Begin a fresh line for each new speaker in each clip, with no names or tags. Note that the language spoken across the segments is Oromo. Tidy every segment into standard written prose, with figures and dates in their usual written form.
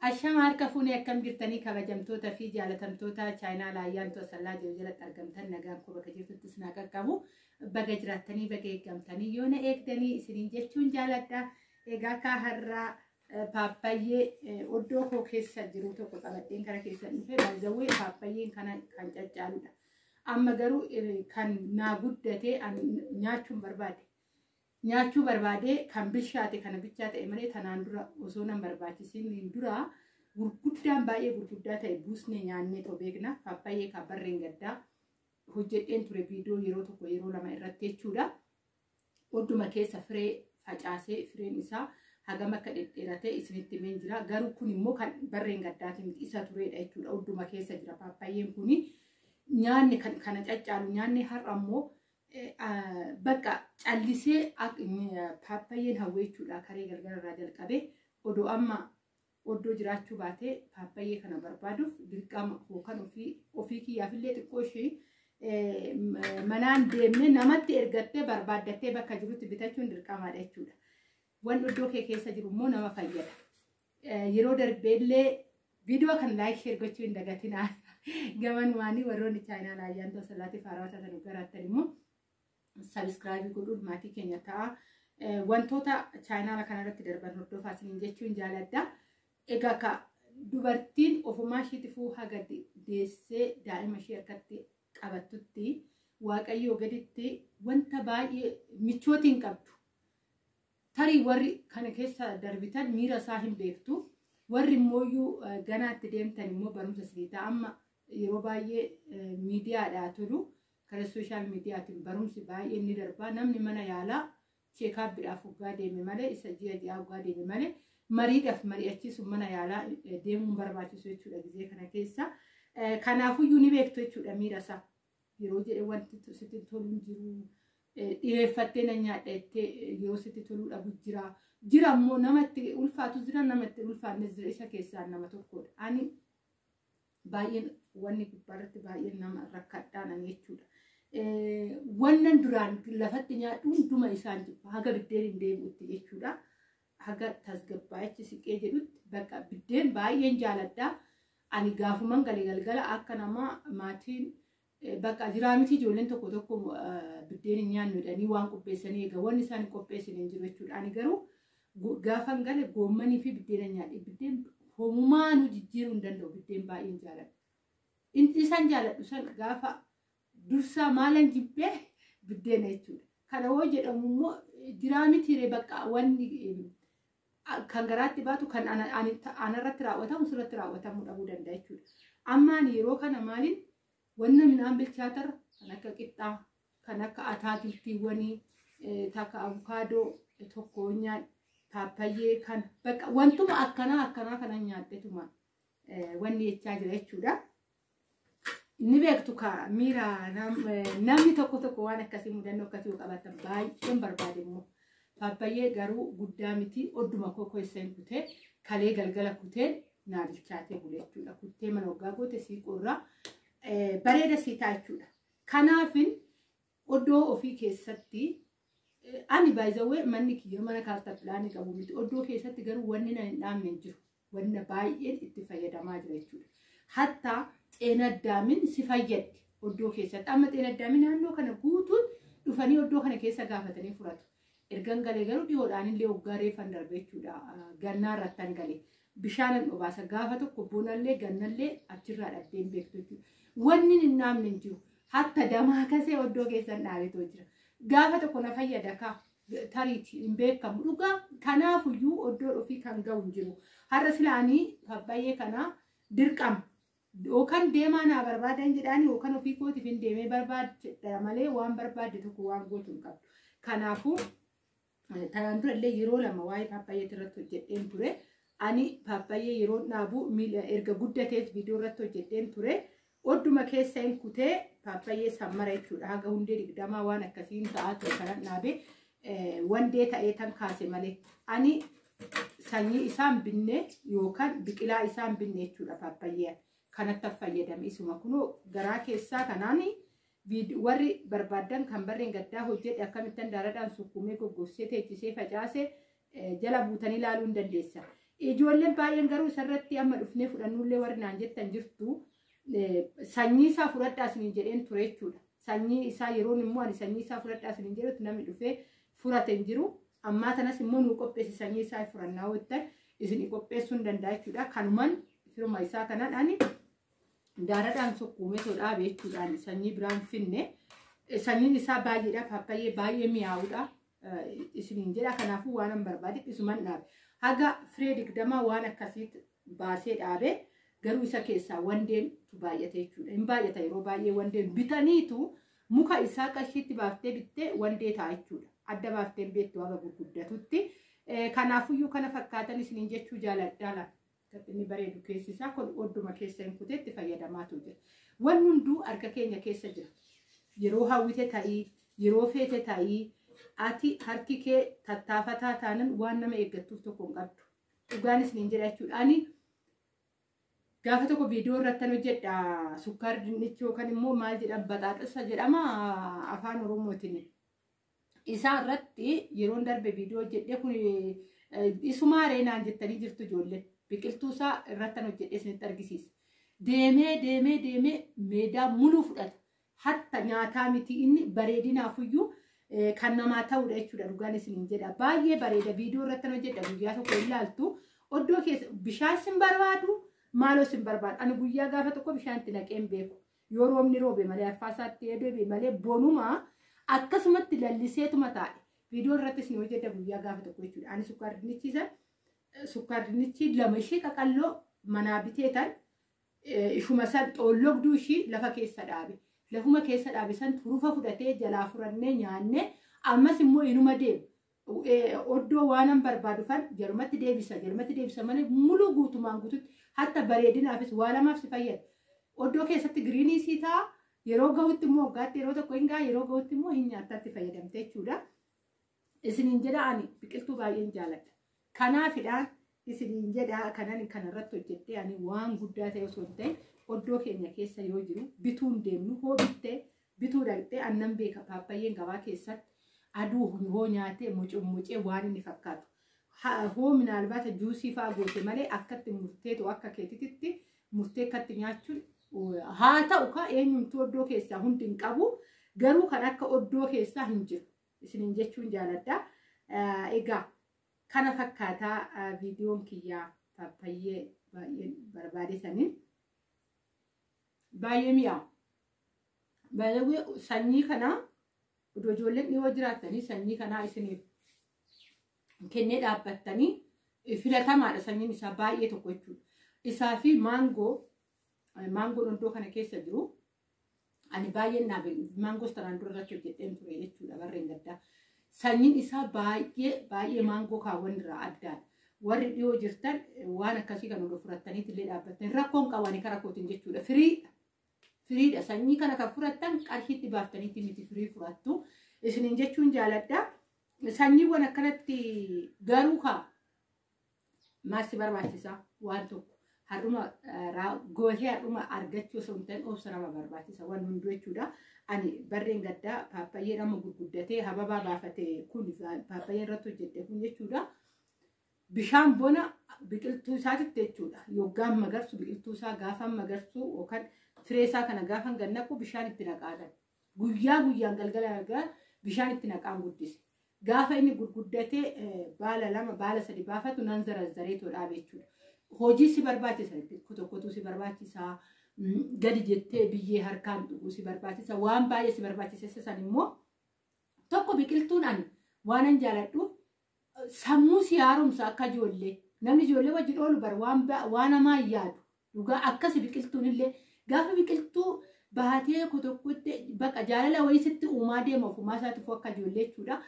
Ashamaa kafuuni akkam jirtanii kabajamtoota fi jaalatamtoota chaayinaa laayyaan to'asallaa jiru jalatti argamtan nagaan koo bakka jirtutti isin qaqqabu baga jiraattanii baga eeggamtanii yoo na eegdanii isiniin jechuun jaaladha. Egaa akka har'aa paappayyee oddoo koo keessa jiru tokko qabadheen kana keessa dhufe baay'ee paappayyeen kana kan caccaaludha. Amma garuu kan naa guddatee nyaachuun barbaade. Nyaachuu barbaade kan bishaate kana bichaa ta'e malee tanaan dura osoo nan barbaachisin dura gurguddaan baay'ee gurguddaa ta'e buusnee nyaannee too beekna. Paappayyee kan barreen gaddaa hojjedheen ture viidiyoo yeroo tokko yeroo lama irratti jechuudha. Odduma keessa firee facaasee fireen isaa hagam akka dhedheeratee isinitti himeen jira. Garuu kun immoo kan barreen gaddaatiin isa turedha jechuudha. Odduma keessa jira paappayyeen kuni nyaanni kana caccaalu nyaanni har'a immoo bakka callisee paappayyeen hawweechuudha karee galgalarraa jalqabee odoo amma oddoo jiraachuu baatee paappayyee kana barbaaduuf dirqama yookaan ofii kiyyaafillee xiqqoo ishee manaan deemnee namatti ergattee barbaaddattee bakka jirutti bitachuun dirqamaadha jechuudha. Wanni oddoo kee keessa jiru immoo nama fayyada. Yeroo darbeellee viidiyoo kan laayik sheer gochuu hin dagatinaa. Gamanumaanii warroonni chaayinaa laayyaan to'asallaatiif haarawaa ta'an garaattan immoo subscribe godhuun maatii keenya ta'a. Wantoota chaayinaala kanarratti darban hordofaa isiniin jechuun jaaladha. Egaa ka dubartiin ofumaa isheetifuu haga deessee daa'ima ishee harkatti qabattutti waaqayyoo gaditti wanta baay'ee michootiin qabdu. Tarii warri kana keessa darbitan miira isaa hin beektu. Warri immooyyuu ganaatti deemtan immoo barumsa sirrii ta'a. Amma yeroo baay'ee miidiyaadhaa tolu. Kara social miidiyaatiin barumsi baay'een ni darba. Namni mana yaalaa cheekaappiidhaaf waggaa deeme malee isa ji'a waggaa deeme malee mariidhaaf mari'achiisu mana yaalaa deemuun barbaachisu jechuudha gizee kana keessa. Kanaafuyyuu ni beektu jechuudha miira isaa. Yeroo jedhe wanti sitti tolu jiru dhiyeeffattee na nyaadha jettee yeroo sitti toluu dhabu jira. Jira immoo namatti ulfaatu jira namatti ulfaannes jira isa keessaan nama tokkodha. Ani baay'een wanni gubbaarratti baay'een nama rakkadhaan jechuudha. Wannan duraan lafatti nyaadhu hunduma isaan jibba haga biddeen hin deebi'utti jechuudha. Haga tasgabbaa'ichi siqee jedhutti bakka biddeen baay'een jaaladha. Ani gaafuman galee galgala akka nama maatiin bakka jiraa miti ijoolleen tokko tokko biddeen hin nyaannudhanii waan qopheessanii egaa wanni isaan qopheessan hin jiru jechuudha. Ani garuu gaafan gale goommanii fi biddeen nyaadhe biddeen homumaanuu jijjiiruu hin danda'u biddeen baay'een jaaladha. Isaan jaaladhu san gaafa dursaa maalan jibbee biddeen jechuudha. Kana hoo jedhamu immoo jiraa mitiiree bakka wanni kan garaatti baatu kan anarratti raawwatamu sirratti raawwatamuu dhabuu danda'a jechuudha. Ammaan yeroo kana maaliin wanna midhaan bilchaatarra kan akka qixxaa kan akka ataakiltiiwwanii takka avukaadoo tokko nyaadha paappayyee kan bakka wantuma akkanaa kana nyaadhetuma wanni jechaa jira jechuudha. Ni beektu ka miira namni tokko waan akkasii mudannoo akkasii qabatan baay'een barbaade immoo paappayyee garuu guddaa miti odduma koo isaan kutee kalee galgala kutee naa bilchaatee bule jechuudha. Kuttee mana waggaa goote siiqoorraa bareeda sii ta'a jechuudha. Kanaafin oddoo ofii keessatti ani baay'ee manni kiyya mana kaartaa pilaanii qabu miti oddoo keessatti garuu wanni na hin dhaamne jiru. Wanna baay'een itti fayyadamaa jira jechuudha. Hatta xeena addaamin si fayyaddi oddoo keessatti. Amma xeena addaamin naannoo kana guutuun dhufanii oddoo kana keessa gaafatanii furatu. Ergan galee garuu dhiyoodhaan illee waggaa reeffan darbe jechuudha. Gannaa irrattan galee bishaanan dhubaasa gaafa tokko boonallee gannallee achirraa dhabdeen beektu jechuudha. Wanni hin dhaamne hin jiru. Hatta damaa kasee oddoo keessan dhaabetoo jira. Gaafa tokko na fayyada ka tariiti hin beekamu dhugaa. Kanaafuyyuu oddoo ofii kan ga'u hin jiru. Har'a silaanii paappayyee kana dirqama. Yookaan deemaa naa barbaadan jedhaanii yookaan ofii kootiif hin deemee barbaadda malee waan barbaadde tokko waan gootu hin qabdu. Kanaafuu tanaan dura illee yeroo lama waa'ee paappayyeetii irratti hojjedheen ture. Ani paappayyee yeroo dhaabu erga guddatees viidiyoo irratti hojjedheen ture. Odduma keessa hin kutee paappayyee sammara jechuudha. Haga hundee 20 waan akkasiin ta'aa ture kanan dhaabee wandee ta'ee tan kaase malee. Ani sanyii isaan binne yookaan biqilaa isaan binne jechuudha paappayyee. Kanatti fayyadame isuma kunoo garaa keessaa kanaan warri barbaadan kan barreen gaddaa hojjedhe akkamittan daaradhaan sukkumee goggosee teechisee facaasee jala buutanii ilaaluu hin dandeessa. ijoolleen baay'een garuu isarratti amma dhufnee fudhannullee warri naan jettan jirtu sanyii isaa fudhadhaa isiniin jedheen ture jechuudha. Sanyii isaa yeroon immoo ani sanyii isaa fudhadhaa isiniin jedhutti namni dhufee furate hin jiru. Ammaa tanas immoo nuu qopheessi sanyii isaa furannaa wajjin isin qopheessuu hin danda'a jechuudha. Kanumaan firma isaa kanaan ani daaradhaan sukkuumee dhaabee jechuudhaan sanyii biraan finne. Sanyiin isaa baay'eedha. Paappayyee baay'ee mi'aawudha. Isiniin jedha. Kanaafuu waan an barbaade isuman dhaabe. Haga firee 20 waan akkasiitti baasee dhaabee garuu isa keessaa wandeen baay'ate jechuudha. Hin baay'ata yeroo baay'ee wandeen bitaniitu muka isaa qarshiitti baaftee bittee wandee ta'a jechuudha. Adda baaftee beektu haga gurguddatutti. Kanaafuyyuu kana fakkaatan isiniin jechuu jaaladhaala. Inni bareedu keessi isaa kun odduma keessa hin kuteetti fayyadamaatu jira. Waan hunduu harka keenya keessa jira. Yeroo hawwite ta'ii, yeroo feete ta'ii, ati harki kee tattaafataa taanan waan nama eeggattuuf tokko hin qabdu. Dhugaan isiniin jedha jechuudha. Ani gaafa tokko viidiyoo irratti hojjedha sukkaar dinnichi yookaan immoo maal jedhama baxaaxessa jedhama afaan oromootiin. Isaa irratti yeroon darbe viidiyoo hojjedhe kun isumaa reenaan jettanii jirtu ijoollee biqiltuu isaa irratti hojjedhe isinitti argisiisa. Deemee meedaa muluu fudhata. Hatta nyaataa miti inni bareedinaafuyyuu kan namaa ta'udha jechuudha. Dhugaan isiniin jedha. Baay'ee bareeda viidiyoo irratti hojjedha guyyaa tokko ilaaltu oddoo keessa bishaan sin barbaadu maaloo sin barbaadu. Ani guyyaa gaafa tokko bishaan itti naqeen beeku. Yoo roobni roobe malee affaasaatti eebee malee bonumaa akkasumatti lalliseetuma taa'e. Viidiyoo irratti isin hojjedha guyyaa gaafa tokko jechuudha. Ani sukkaar dinnichi lama ishee qaqalloo manaa biteetan ishuma san xoollogduu ishii lafa keessa dhaabe. Lafuma keessa dhaabe san turufa fudhatee jalaa furannee nyaannee ammas immoo inuma deemu. Oddoo waanan barbaadu fan jarumatti deebisa malee muluu guutumaan guututti hatta bareedinaafis waa lamaaf si fayyada. Oddoo keessatti giriinii sii ta'a yeroo gahutti immoo waggaatti yeroo tokko hin ga'a yeroo gahutti immoo hin nyaataatti fayyadamte jechuudha. Isiniin jedha ani biqiltuu baay'een jaaladha. Kanaafidhaan isiniin jedha kanan kanarratti hojjettee ani waan guddaa ta'e osoo hin ta'in oddoo keenya keessa yoo jiru bituun deemnu hoo bituu dhaqxee annan beeka paappayyeen gabaa keessatti aduu hoo nyaatee mucumucee waan inni fakkaatu. Hoo minaalbaata juusii fa'aa goote malee akkatti murteetu akka keetitti murtee akkatti nyaachuun haa ta'u ka eenyumtuu oddoo keessaa hundi hin qabu garuu kan akka oddoo keessaa hin jiru. Isiniin jechuun jaaladha. Egaa kana fakkaataa viidiyoon kiyyaa paappayyee baay'ee barbaadesanii. Baay'ee mi'aawu. Baay'ee sanyii kanaa iddoo ijoolleen dhiyoo jiraatanii sanyii kanaa isiniif kennee dhaabbattanii filatamaadha sanyiin isaa baay'ee tokko jechuudha. Isaa fi maangoon iddoo kana keessa jiru. Ani baay'een naabe maangoos tanaan dura irratti hojjedheen ture jechuudha barreen gaddaa. Sanyiin isaa baay'ee maangoo kaawwan irraa addaadha. Warri dhiyoo jirtan waan akkasii kan odoo furattaniitti illee dhaabbattan rakkoon qabanii karaa kootiin jechuudha. Firiidha. Sanyii kana kan furattan qarshiitti baaftaniitti miti firii furattu. Isiniin jechuun jaaladha. Sanyiiwwan akkanatti garuu maasii barbaachisaa waan tokko har'uma gootee har'uma argachuu osoo hin ta'in obsa nama barbaachisa waan hunduu jechuudha. Ani barreen gaddaa paappayyee nama gurguddatee hababaa baafate kun paappayyee irratti hojjette kun jechuudha. Bishaan bona biqiltuu isaatitti jechuudha. Yoggaan magarsu biqiltuu isaa gaafan magarsu yookaan firee isaa kana gaafan gannaqu bishaan itti naqaadan. Guyyaan galgala bishaan itti naqaan guddise. Gaafa inni gurguddatee baala 2 baala 3 baafatu nan zarazzareetoo dhaabe jechuudha. Hojii si barbaachisa tokkotu si barbaachisa. Gadi jettee biyyee harkaan dhuguu si barbaachisa. Waan baay'ee si barbaachisa san immoo tokko biqiltuun ani waanan jaaladhuuf sammuu si haaromsa akka ijoollee. Namni ijoollee wajjin oolu bar waan namaa yaadu. Dhugaa akkasi biqiltuun illee gaafa biqiltuu baatee tokkotti bakka jaalala wayii sitti uumaa deema ofumaa isaatiif akka ijoollee jechuudha.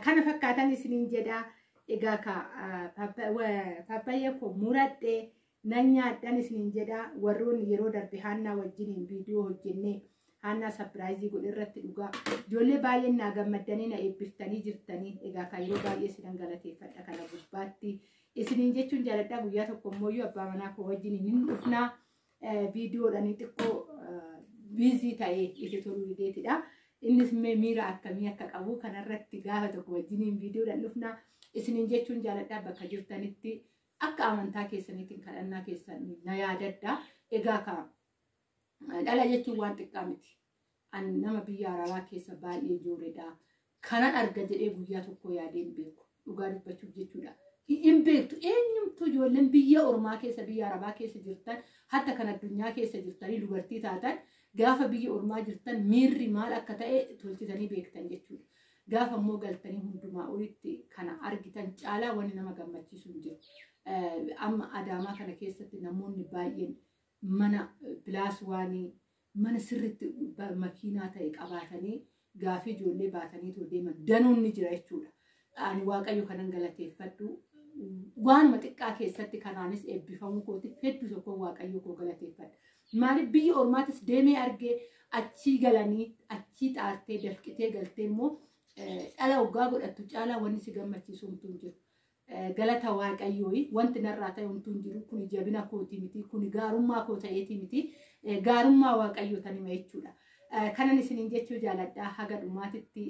Kana fakkaatan isiniin jedha. Egaa paappayyee koo muradhee nan nyaadhan isiniin jedha. Warroonni yeroo darbe haannaa wajjiniin viidiyoo hojjennee haannaa sapiraayizii godhe irratti dhugaa ijoollee baay'een naa gammaddanii na eebbiftanii jirtanii. Egaa kan yeroo baay'ee sinan galateeffadha kana gubbaatti isiniin jechuun jaaladhaa. Guyyaa tokko immoo abbaa manaa koo wajjiniin hin dhufnaa viidiyoodhaan xiqqoo biizii ta'ee itti toluu dideetidha. Innis miira akkamii akka qabu kanarratti gaafa tokko wajjiniin viidiyoodhaan dhufnaa isiniin jechuun jaaladhaa. Bakka jirtanitti akka amantaa keessaniitiin kadhannaa keessanii na yaadaddaa. Egaa ka dhala jechuun waan xiqqaa miti. Ani nama biyya Arabaa keessa baay'ee jooredha. Kanan arga jedhee guyyaa tokko yaadee hin beeku. Dhugaa dubbachuuf jechuudha. Hin beektu eenyumtuu ijoolleen biyya ormaa keessa biyya Arabaa keessa jirtan hatta kan addunyaa keessa jirtanii dubartii taatan gaafa biyya ormaa jirtan miirri maal akka ta'e tolchitanii beektan jechuudha. Gaafa immoo galtanii hundumaa olitti kana argitan caalaa wanni nama gammachiisu hin jiru. Amma Adaamaa kana keessatti namoonni baay'een mana pilaaswaanii mana sirriitti makiinaa ta'e qabaatanii gaafii ijoollee baatanii deeman danuun ni jira jechuudha. Ani Waaqayyo kanan galateeffadhu. Waanuma xiqqaa keessatti kanaanis eebbifamuu kootiif hedduu tokko Waaqayyo koo galateeffadha. Maaliif biyya ormaatis deemee argee achii galanii achii xaartee dafqitee galtee immoo dhala waggaa godhattu caalaa wanni si gammachiisu homtuu hin jiru. Galata Waaqayyoo wanti narraa ta'e homtuu hin jiru. Kuni jabina kooti miti. Kuni gaarummaa koo ta'eeti miti. Gaarummaa Waaqayyoo tanima jechuudha. Kanan isiniin jechuu jaaladhaa haga dhumaatitti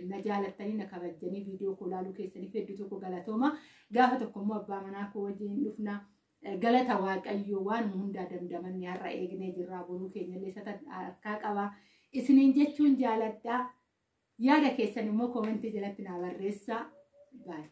na jaalattanii na kabajanii viidiyoo koo ilaaluu keessaniif hedduu tokko galatooma. Gaafa tokko immoo abbaa manaa koo wajjin dhufna. Galata Waaqayyoo waan hundaa damdamanne har'a eegnee jirraa boruu keenyallee sata harkaa qaba. Isiniin jechuun jaaladhaa. Yaada keessan immoo koomentii jalatti naa barreessaa. Baay'ee.